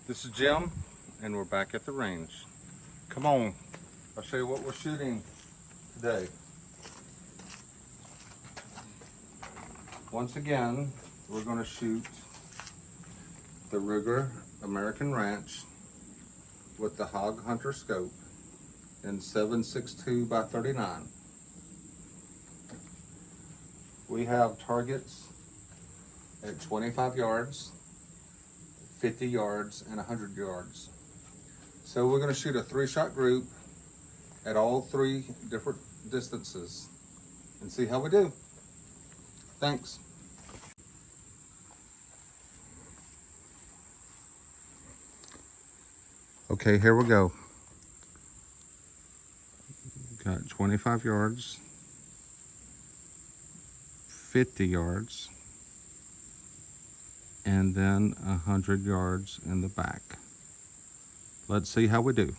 This is Jim, and we're back at the range. Come on, I'll show you what we're shooting today. Once again, we're going to shoot the Ruger American Ranch with the Hog Hunter scope in 7.62 by 39. We have targets at 25 yards, 50 yards, and 100 yards. So we're going to shoot a 3-shot group at all 3 different distances and see how we do. Thanks. Okay, here we go. Got 25 yards, 50 yards, and then 100 yards in the back. Let's see how we do.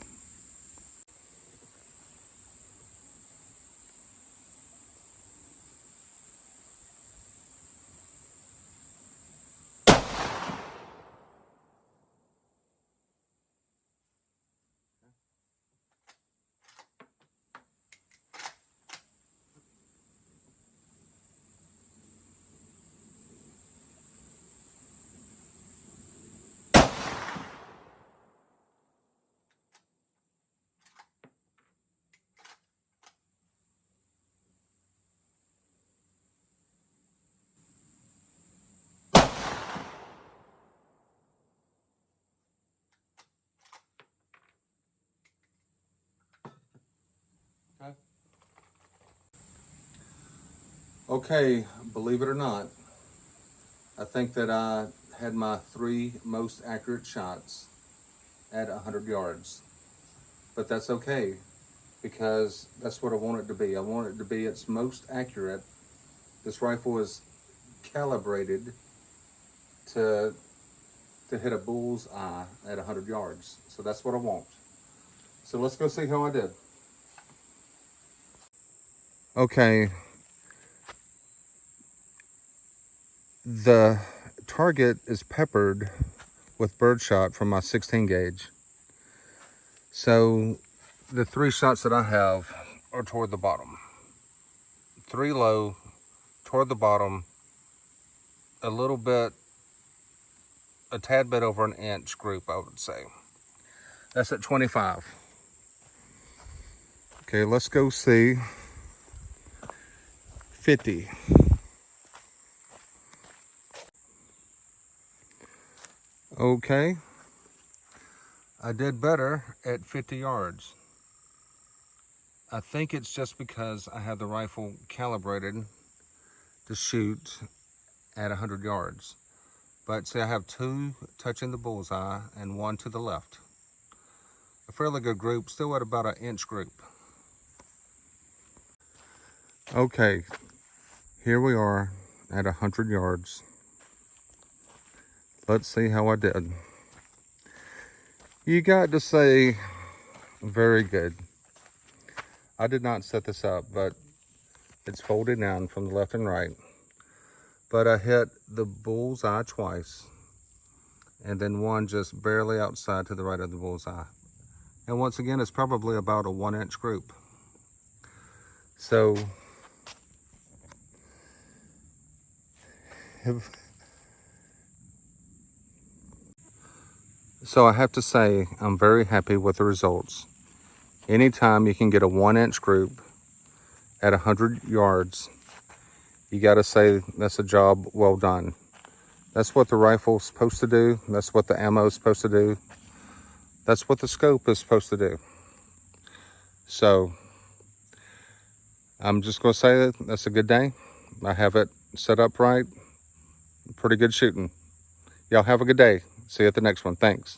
Okay, believe it or not, I think that I had my 3 most accurate shots at 100 yards. But that's okay, because that's what I want it to be. I want it to be its most accurate. This rifle is calibrated to hit a bull's eye at 100 yards. So that's what I want. So let's go see how I did. Okay. The target is peppered with birdshot from my 16 gauge. So the 3 shots that I have are toward the bottom. 3 low, toward the bottom, a tad bit over an inch group, I would say. That's at 25. Okay, let's go see 50. Okay, I did better at 50 yards. I think it's just because I had the rifle calibrated to shoot at 100 yards. But see, I have 2 touching the bullseye and 1 to the left. A fairly good group, still at about an inch group. Okay, here we are at 100 yards. Let's see how I did. You got to say, very good. I did not set this up, but it's folded down from the left and right. But I hit the bullseye twice, and then 1 just barely outside to the right of the bullseye. And once again, it's probably about a 1-inch group. So, I have to say, I'm very happy with the results. Anytime you can get a 1-inch group at 100 yards, you got to say that's a job well done. That's what the rifle's supposed to do. That's what the ammo is supposed to do. That's what the scope is supposed to do. So, I'm just going to say that that's a good day. I have it set up right. Pretty good shooting. Y'all have a good day. See you at the next one. Thanks.